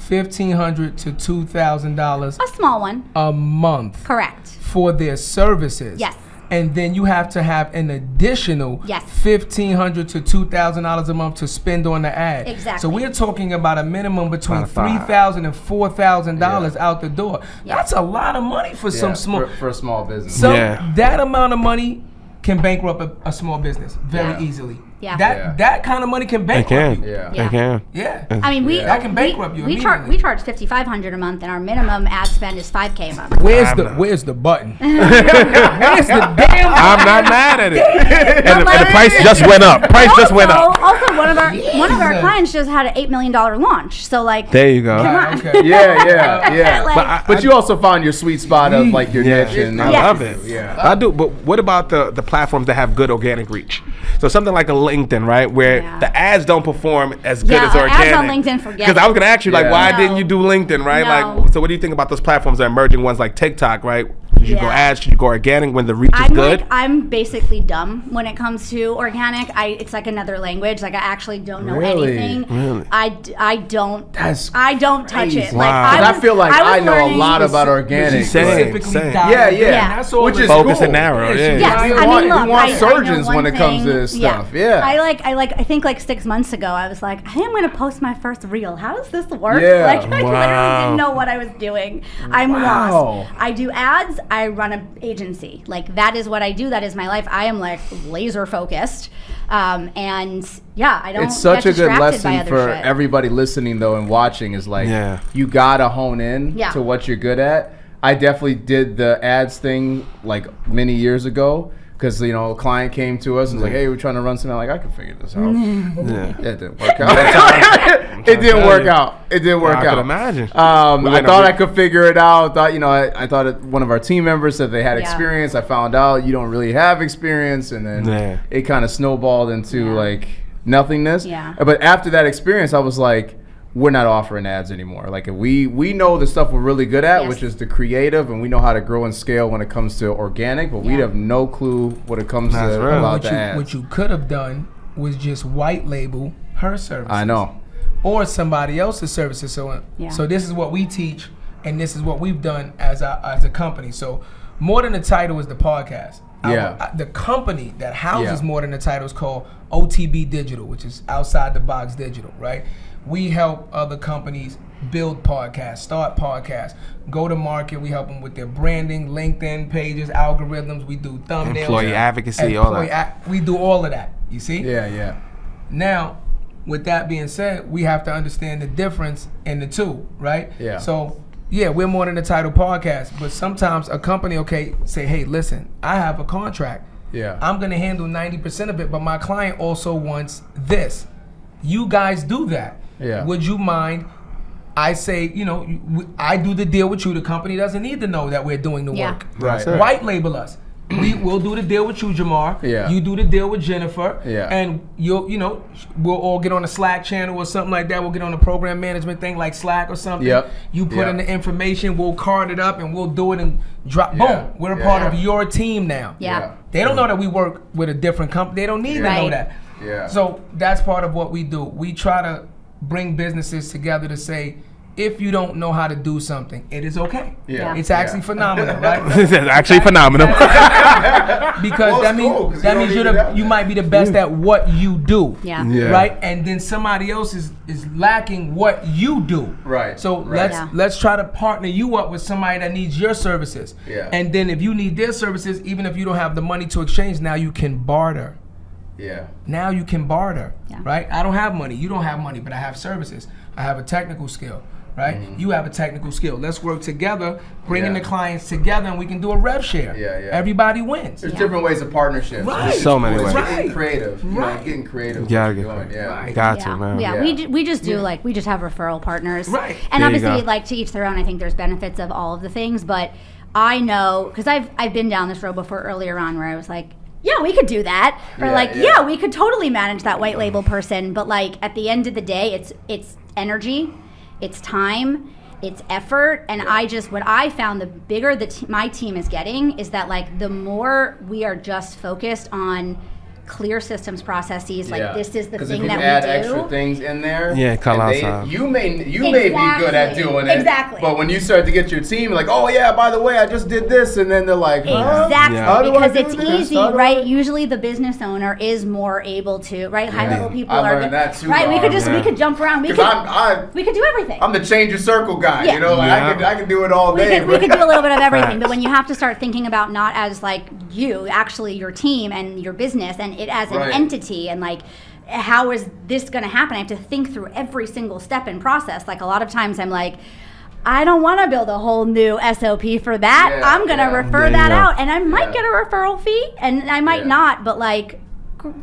$1,500 to $2,000 a small one a month. Correct. For their services. Yes. And then you have to have an additional $1,500 to $2,000 a month to spend on the ad. Exactly. So we're talking about a minimum between $3,000 and $4,000 out the door. That's a lot of money for some small for a small business. So that amount of money can bankrupt a small business very easily. Yeah. That kind of money can bankrupt you. It can. Yeah. I mean, that can bankrupt you. We charge $5,500 a month, and our minimum ad spend is $5,000 a month. Where's the button? Where's the damn? I'm not mad at it. And the price just went up. Also, one of our clients just had an $8 million launch. So like, there you go. Come on. Okay. Yeah. Like, But you also found your sweet spot of like your niche, and I love it. Yeah, I do. But what about the platforms that have good organic reach? So something like a LinkedIn, right, where the ads don't perform as good as organic. Ads on LinkedIn, forget. Because I was going to ask you, like, why No. didn't you do LinkedIn, right? No. Like, so what do you think about those platforms that are emerging ones like TikTok, right? Should you go ads? Should you go organic when the reach is good? I'm basically dumb when it comes to organic. It's like another language. Like I actually don't know anything. Really? I don't. That's I don't touch crazy. it. Wow. Like I feel like I know a learning- lot about organic. Same. Yeah. That's all. Which is Focus cool. and narrow. Yes, Yeah. We I want- mean, look, we want I know surgeons one when it comes to thing. this stuff. Yeah. I think like 6 months ago, I was like, I think I'm going to post my first reel. How does this work? Yeah. Like, I literally Wow. didn't know what I was doing. I'm lost. I do ads. I run an agency. Like, that is what I do. That is my life. I am like laser focused. And yeah, I don't. It's such get a good distracted by lesson other for shit. everybody listening though and watching is like Yeah. you gotta hone in Yeah. to what you're good at. I definitely did the ads thing like many years ago because a client came to us and was like, "Hey, we're trying to run something." I'm like, I can figure this out. Yeah. It didn't work out. It didn't work out. It didn't work I out. could imagine. I thought I could figure it out. I thought one of our team members said they had Yeah. experience. I found out you don't really have experience, and then it kind of snowballed into like nothingness. Yeah. But after that experience, I was like, we're not offering ads anymore. Like we know the stuff we're really good at, Yes. which is the creative, and we know how to grow and scale when it comes to organic. But we Yeah. have no clue when it comes That's to real. about the ads. What you could have done was just white label her services. I know. Or somebody else's services. Yeah. So this is what we teach, and this is what we've done as a company. So More Than a Title is the podcast. Yeah. The company that houses Yeah. More Than a Title is called OTB Digital, which is Outside the Box Digital, right? We help other companies build podcasts, start podcasts, go to market. We help them with their branding, LinkedIn pages, algorithms. We do thumbnails. Employee advocacy, all that. We do all of that, you see? Yeah. Now, with that being said, we have to understand the difference in the two, right? Yeah. So, yeah, we're More Than a Title podcast, but sometimes a company, say, hey, listen, I have a contract. Yeah. I'm going to handle 90% of it, but my client also wants this. You guys do that. Yeah. Would you mind? I say, I do the deal with you. The company doesn't need to know that we're doing the Yeah. work. Right. White label us. We'll do the deal with you, Jamar. Yeah. You do the deal with Jennifer. Yeah. And we'll all get on a Slack channel or something like that. We'll get on a program management thing like Slack or something. Yep. You put Yep. in the information, we'll card it up, and we'll do it and drop. Yeah. Boom. We're a Yeah, part yeah. of your team now. Yeah. They don't know that we work with a different company. They don't need to know Right. that. Yeah. So that's part of what we do. We try to bring businesses together to say, if you don't know how to do something, it is okay. Yeah. It's actually phenomenal, right? This is actually phenomenal. Because Well, that it's cool, 'cause you that don't means need that. you might be the best at what you do. Yeah. Yeah. Right? And then somebody else is lacking what you do. Right. So Right. let's try to partner you up with somebody that needs your services. Yeah. And then if you need their services, even if you don't have the money to exchange, now you can barter. Yeah. Now you can barter, Yeah. right? I don't have money. You don't have money, but I have services. I have a technical skill, right? You have a technical skill. Let's work together, bringing Yeah. the clients together, and we can do a rev share. Yeah, yeah. Everybody wins. There's different ways of partnerships. Right. It's So many cool. It's ways. Getting creative. Right. Getting creative. Yeah, with get what you're doing. creative. Yeah. Right. Got Yeah, to, man. yeah. Yeah. We just do we just have referral partners, Right. And There you obviously, go. like to each their own. I think there's benefits of all of the things, but I know because I've been down this road before earlier on where I was like, yeah, we could do that, or Yeah, yeah, yeah. we could totally manage that white label person. But like at the end of the day, it's energy, it's time, it's effort, and what I found the bigger my team is getting is that like the more we are just focused on clear systems processes, like this is the Because thing if you that add we do. extra things in there, Yeah, call and outside. you may be good at Exactly. doing it. Exactly. But when you start to get your team, like, oh yeah, by the way, I just did this, and then they're like, huh? Exactly, Yeah. How do I because do it's this? easy, How do right? I- Usually the business owner is more able to, right? High level people I are learned that too, right. We Rob, could just yeah. we could jump around. We Because could we could do everything. I'm the change your circle guy. Yeah. You know, like Yeah. I can do it all we day. could do a little bit of everything, Facts. but when you have to start thinking about not as like you, actually your team and your business, and it as an Right. entity, and like how is this going to happen? I have to think through every single step and process. Like a lot of times, I'm like, I don't want to build a whole new SOP for that. Yeah, I'm going to yeah. refer There you that go. out, and I might Yeah. get a referral fee, and I might Yeah. not, but like,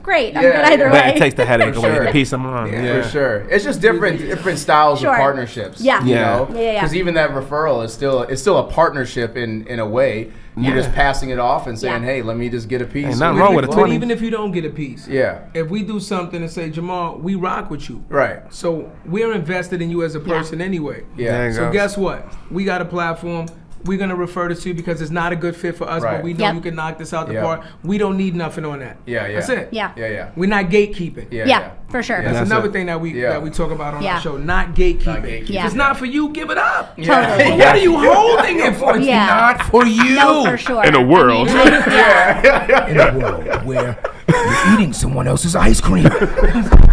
great, I'm Yeah, good either yeah. way. That takes the headache away, sure. the peace of mind. Yeah. For sure, it's just different styles Sure. of partnerships. Yeah. you Yeah. know, Yeah, yeah, yeah. Because even that referral is still a partnership in a way. You're just passing it off and saying, Yeah. hey, let me just get a piece. Ain't nothing So wrong we- with a But 20. even if you don't get a piece, Yeah, if we do something and say, Jamal, we rock with you. right. So we're invested in you as a person anyway. Yeah. There you So go. guess what? We got a platform. We're gonna refer this to you because it's not a good fit for us, Right. but we know Yep. you can knock this out the Yep. park. We don't need nothing on that. Yeah, yeah. That's it. Yeah. Yeah, yeah. We're not gatekeeping. Yeah, Yeah, for sure. Yeah. That's That's another it. thing that we talk about on Yeah. our show. Not gatekeeping. Not gatekeeping. Yeah. If it's not for you, give it up. Totally. But what are you holding it for? It's Yeah. not for you. No, for sure. In a world. I mean, yeah. In a world where you're eating someone else's ice cream.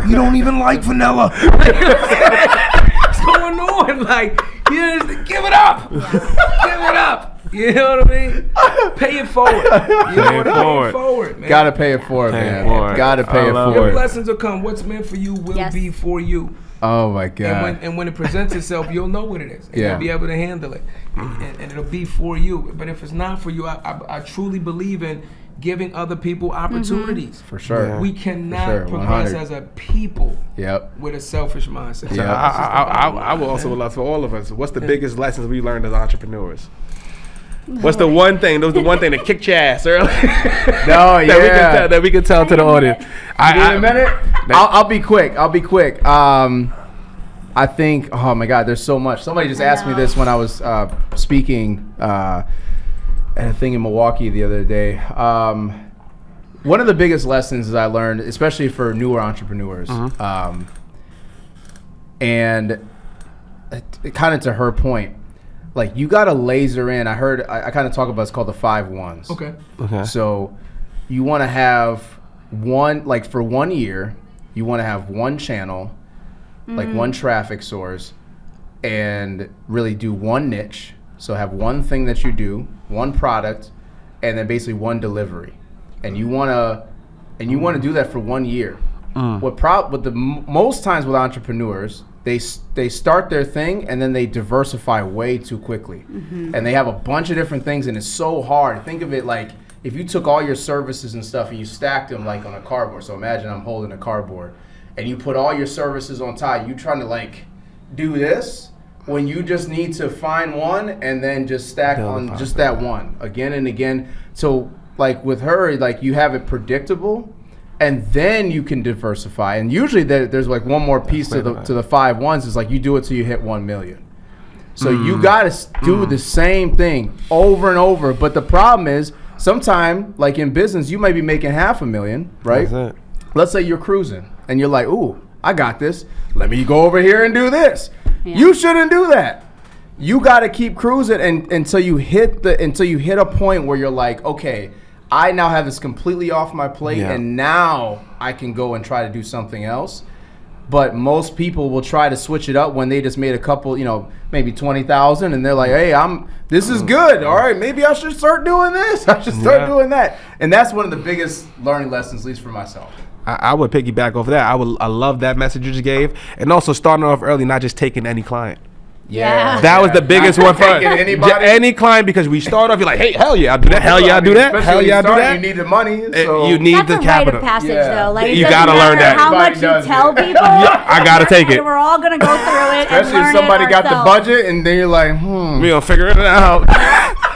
You don't even like vanilla. What's going on? Like, give it up. Give it up. You know what I mean? Pay it forward. You know Pay what it I forward. mean? Forward, man. Gotta pay it forward, Pay it man. forward. Gotta pay I it love Your forward. blessings will come. What's meant for you will Yes. be for you. Oh my God. And when it presents itself, you'll know what it is. And Yeah. you'll be able to handle it. And it'll be for you. But if it's not for you, I truly believe in giving other people opportunities. For sure. We cannot For sure, progress 100. as a people Yep. with a selfish mindset. So Yeah. I would also love for all of us. What's the biggest lessons we learned as entrepreneurs? What's the one thing? That was the one thing that kicked your ass early. No, yeah. that we can tell to the audience. Give me a minute. I'll be quick. I think. Oh my God, there's so much. Somebody just asked me this when I was speaking at a thing in Milwaukee the other day. One of the biggest lessons that I learned, especially for newer entrepreneurs, and kind of to her point, like you got to laser in. I kind of talk about it's called the 5 1s. Okay. So you want to have one, like for 1 year, you want to have one channel, like one traffic source, and really do one niche. So have one thing that you do, one product, and then basically one delivery. And you want to do that for 1 year. Most times with entrepreneurs, they start their thing and then they diversify way too quickly. And they have a bunch of different things and it's so hard. Think of it like if you took all your services and stuff and you stacked them like on a cardboard. So imagine I'm holding a cardboard and you put all your services on top. You trying to like do this when you just need to find one and then just stack on just that one again and again. So like with her, like you have it predictable. And then you can diversify. And usually there's like one more piece to the 5 1s is like you do it till you hit 1 million. So you got to do the same thing over and over. But the problem is sometime like in business, you might be making $500,000, right? That's it. Let's say you're cruising and you're like, ooh, I got this. Let me go over here and do this. Yeah. You shouldn't do that. You got to keep cruising until you hit a point where you're like, okay, I now have this completely off my plate, and now I can go and try to do something else. But most people will try to switch it up when they just made a couple, maybe 20,000, and they're like, "Hey, this is good. All right, maybe I should start doing this. I should start doing that." And that's one of the biggest learning lessons, at least for myself. I would piggyback off that. I love that message you just gave, and also starting off early, not just taking any client. Yeah. That was the biggest one for any client, because we start off, you're like, hey, hell yeah, I'll do that. Hell yeah, I'll do that. Hell yeah, I'll do that. You need the money. So. You need That's the a rite capital. of passage, Yeah. though. Like, You it gotta doesn't learn matter that. how much Everybody you does tell it. people. I gotta take it. We're all gonna go through it. Especially and learn if somebody it got the ourselves. budget, and then you're like, We gonna figure it out.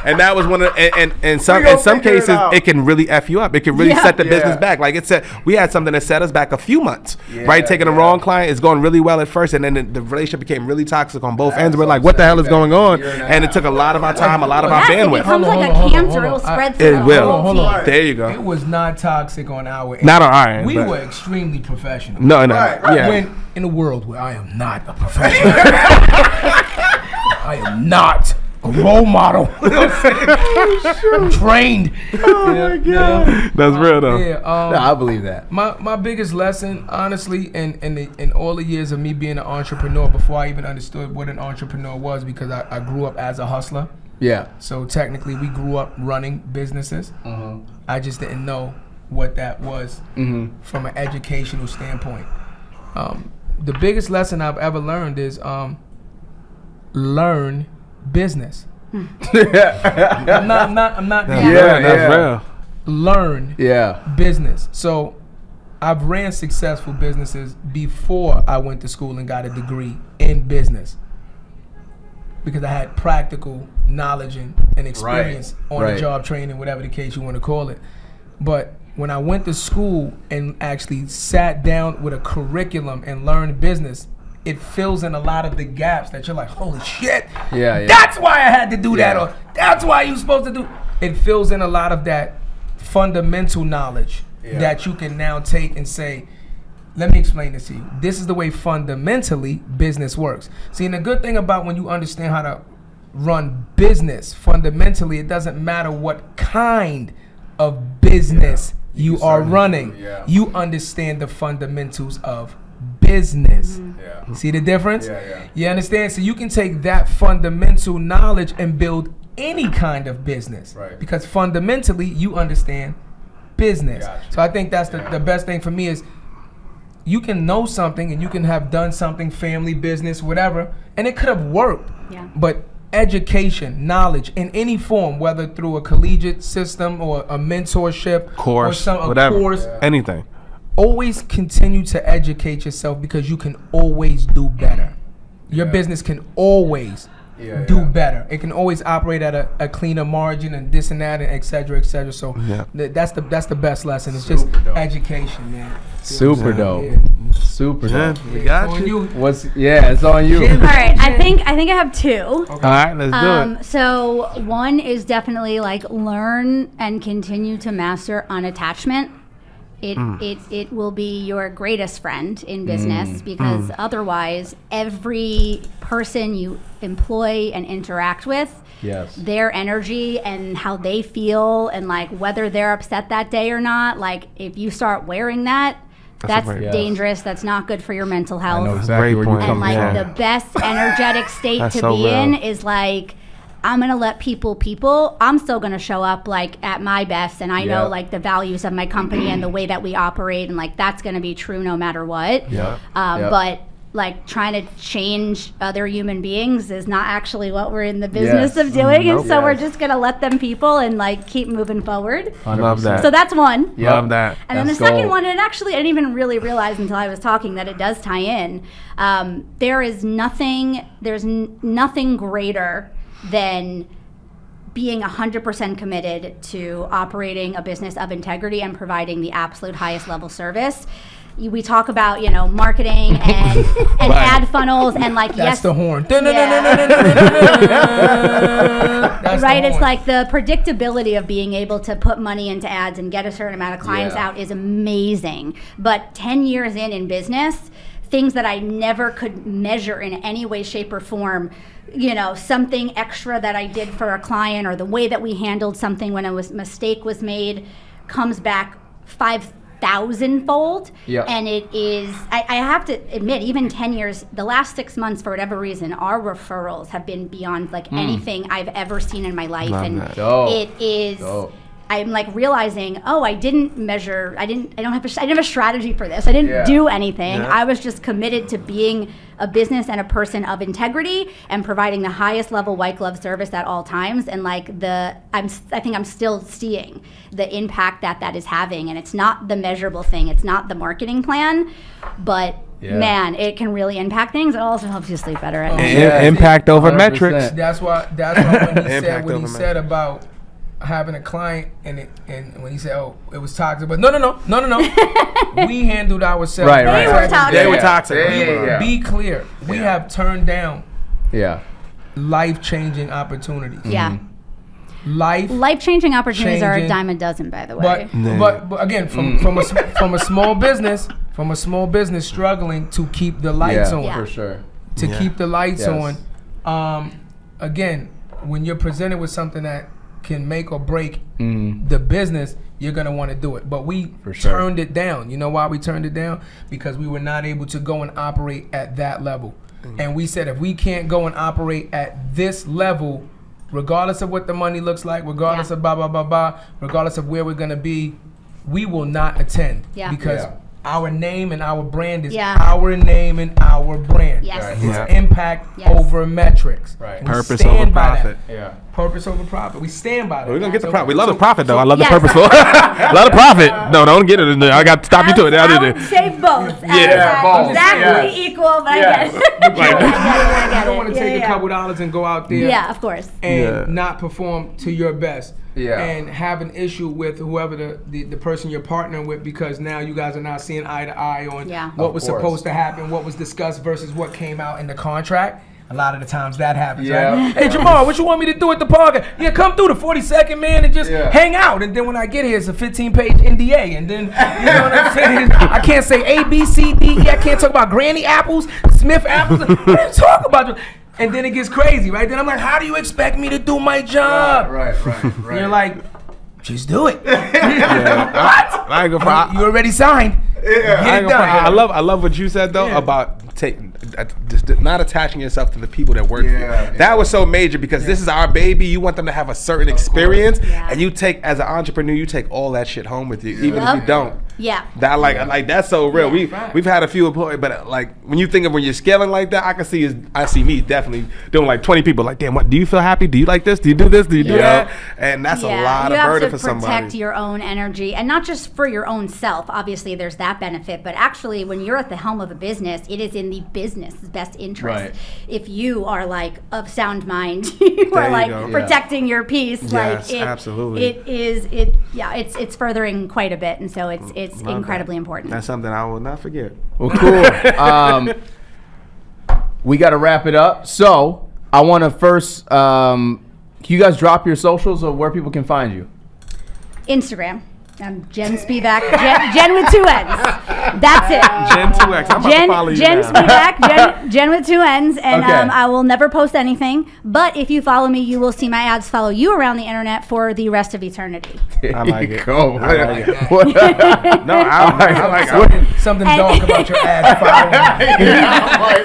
And that was one of in some figure it cases out. it can really F you up. It can really set the business back. Like it said, we had something that set us back a few months. Right, taking the wrong client is going really well at first, and then the relationship became really toxic on both ends. We're like, what the hell is going on? And it took a lot of our time, a lot of our Yes, it bandwidth. becomes like a Hold on, cancer. hold on. It'll spread It through the will. whole Hold on. team. There you go. It was not toxic on our end. Not on our end. We but- were extremely professional. No. Yeah. When in a world where I am not a professional, I am not a role model. You know what I'm saying? I'm trained. Oh my God. That's real though. Yeah. no, I believe that. My biggest lesson, honestly, in all the years of me being an entrepreneur, before I even understood what an entrepreneur was, because I grew up as a hustler. Yeah. So technically, we grew up running businesses. I just didn't know what that was from an educational standpoint. The biggest lesson I've ever learned is learn business. I'm not being That's real. learn Yeah. business. So I've ran successful businesses before I went to school and got a degree in business, because I had practical knowledge and experience on the job training, whatever the case you want to call it. But when I went to school and actually sat down with a curriculum and learned business, it fills in a lot of the gaps that you're like, holy shit, that's why I had to do that, or that's why you're supposed to do. It fills in a lot of that fundamental knowledge that you can now take and say, let me explain this to you. This is the way fundamentally business works. See, and the good thing about when you understand how to run business, fundamentally, it doesn't matter what kind of business you are running. You understand the fundamentals of business. See the difference? You understand? So you can take that fundamental knowledge and build any kind of business. Right. Because fundamentally, you understand business. Gotcha. So I think that's the best thing for me is you can know something and you can have done something, family, business, whatever, and it could have worked. Yeah. But education, knowledge in any form, whether through a collegiate system or a mentorship Course, or a whatever. course, Anything. always continue to educate yourself because you can always do better. Your business can always do better. It can always operate at a cleaner margin and this and that and et cetera, et cetera. So that's the best lesson. It's just dope. education, man. Super dope. Yeah. Super dope. We got On you. It's on you. All right, I think I have two. All right, let's do it. So one is definitely like learn and continue to master unattachment. It will be your greatest friend in business because otherwise every person you employ and interact with, their energy and how they feel and like whether they're upset that day or not, like if you start wearing that, that's dangerous. That's not good for your mental health. I know exactly where you're Great coming point. And like Yeah. the best energetic state That's to so be real. in is like, I'm gonna let people. I'm still gonna show up like at my best, and I know like the values of my company and the way that we operate, and like that's gonna be true no matter what. But like trying to change other human beings is not actually what we're in the business of doing, and so we're just gonna let them people and like keep moving forward. Love that. So that's one. Love that. And then the That's second gold. one, and actually I didn't even really realize until I was talking that it does tie in. There's nothing greater than being 100% committed to operating a business of integrity and providing the absolute highest level service. We talk about, marketing and ad funnels and like, That's yes. the horn. Yeah. That's Right, the it's horn. like the predictability of being able to put money into ads and get a certain amount of clients out is amazing. But 10 years in business, things that I never could measure in any way, shape, or form, something extra that I did for a client or the way that we handled something when a mistake was made comes back 5,000-fold. And it is, I have to admit, even 10 years, the last 6 months, for whatever reason, our referrals have been beyond like anything I've ever seen in my life. And it is, I'm like realizing, I didn't measure, I didn't have a strategy for this. I didn't do anything. I was just committed to being a business and a person of integrity and providing the highest level white glove service at all times. And like I think I'm still seeing the impact that is having. And it's not the measurable thing. It's not the marketing plan, but man, it can really impact things. It also helps you sleep better at night. Impact over 100%. metrics. That's why when he said about having a client and when he said, it was toxic, but no, we handled ourselves. Right. They were toxic. Be clear, we have turned down Yeah. life-changing opportunities. Yeah. Life-changing Life-changing opportunities are a dime a dozen, by the way. But again, from a small business, struggling to keep the lights on, for sure. to keep the lights Yes. on. Again, when you're presented with something that can make or break the business, you're gonna want to do it. But we turned it down. You know why we turned it down? Because we were not able to go and operate at that level. And we said if we can't go and operate at this level, regardless of what the money looks like, regardless of blah blah blah blah, regardless of where we're gonna be, we will not attend. Because our name and our brand is our name and our brand. Yes. It's impact over metrics. Right. We Purpose stand over by profit. that. Purpose over profit. We stand by that. We're gonna get the So- profit. We love the profit though. I love the Yes. purposeful. Love the profit. No, don't get it. I got to stop you to it. I I did would it. say both. Yeah, both. Exactly Yes. equal, but Yes. I get it. I get I it. don't want to take a couple dollars and go out there Yeah, of course. and not perform to your best. Yeah. And have an issue with whoever the person you're partnering with because now you guys are not seeing eye to eye on what was course. supposed to happen, what was discussed versus what came out in the contract. A lot of the times that happens, Yeah. right? Hey Jamal, what you want me to do at the park? Yeah, come through the 42nd, man, and just hang out. And then when I get here, it's a 15-page NDA. And then, you know what I'm saying? I can't say A, B, C, D, E. I can't talk about Granny apples, Smith apples. What are you talking about? And then it gets crazy, right? Then I'm like, how do you expect me to do my job? Right. And you're like, just do it. I ain't gonna front. You already signed. Get it done. I love what you said though about taking just not attaching yourself to the people that work for you. That was so major because this is our baby. You want them to have a certain experience, and you take, as an entrepreneur, you take all that shit home with you, even if you don't. Yeah. That like that's so real. We've had a few employees, but like when you think of when you're scaling like that, I see me definitely doing like 20 people. Like, damn, what do you feel happy? Do you like this? Do you do this? Do you do that? And that's a lot of burden for somebody. You have to protect your own energy, and not just for your own self. Obviously, there's that benefit, but actually, when you're at the helm of a business, it is in the business's best interest. Right. If you are like of sound mind, you are like protecting your peace. Yes, like absolutely. It's furthering quite a bit, and so it's incredibly important. That's something I will not forget. Well, cool. We got to wrap it up. So I want to first, can you guys drop your socials or where people can find you? Instagram. I'm Jen Spivak. Jen with 2 N's. That's it. Jen 2X. I'm about to follow you Jen now. Spivak. Jen with 2 N's. And Okay. I will never post anything. But if you follow me, you will see my ads follow you around the internet for the rest of eternity. I like it. Go. I like it. No, I like it. Something dark about your ad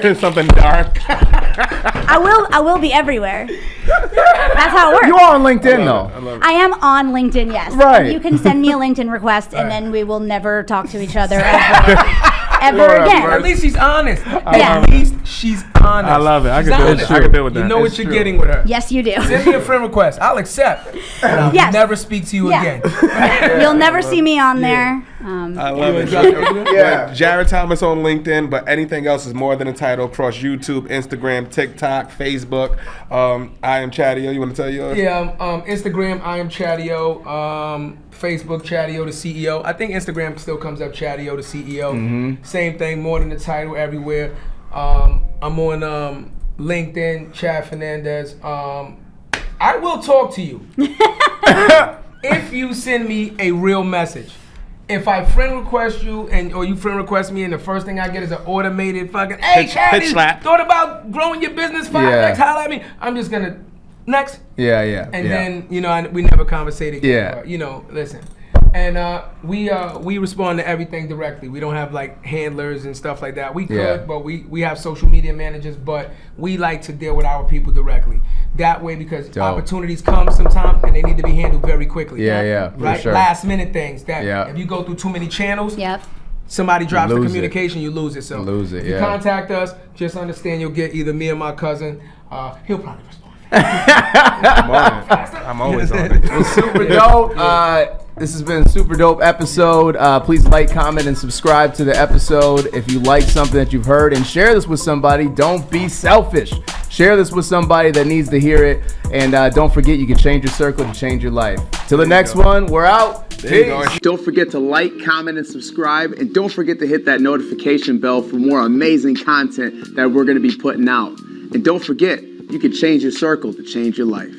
following. Something dark. I will be everywhere. That's how it works. You are on LinkedIn though. I am on LinkedIn, yes. Right. And you can send me a LinkedIn request, and then we will never talk to each other ever again. At least she's honest. Yeah. At least she's honest. I love it. I She's can honest. deal with that. You know what you're getting with her. Yes, you do. Send me a friend request. I'll accept. And I'll Yes. never speak to you Yeah. again. You'll never see me on there. I love it. Yeah. Jared Thomas on LinkedIn, but anything else is more than a title across YouTube, Instagram, TikTok, Facebook. I am Chatio. You want to tell yours? Yeah, Instagram, I am Chatio. Facebook, Chatio the CEO. I think Instagram still comes up Chatio the CEO. Same thing, more than the title everywhere. I'm on LinkedIn, Chad Fernandez. I will talk to you if you send me a real message. If I friend request you or you friend request me and the first thing I get is an automated fucking, hey, Chad, pitch slap. thought about growing your business 5X, holla at me. I'm just gonna, next. Yeah. And then, we never conversated again. Yeah. Listen. And we respond to everything directly. We don't have like handlers and stuff like that. We could, but we have social media managers, but we like to deal with our people directly. That way, because opportunities come sometimes and they need to be handled very quickly. Yeah, for right? sure. Last minute things that Yeah. if you go through too many channels, Yep. somebody drops the lose it. communication, you lose it. So Lose it, if you yeah. contact us, just understand you'll get either me or my cousin. He'll probably respond. I'm always on it. Well, super dope. This has been a super dope episode. Please like, comment, and subscribe to the episode if you like something that you've heard, and share this with somebody. Don't be selfish. Share this with somebody that needs to hear it, and don't forget you can change your circle to change your life. Till the next one, we're out. Peace. Don't forget to like, comment, and subscribe, and don't forget to hit that notification bell for more amazing content that we're going to be putting out. And don't forget, you can change your circle to change your life.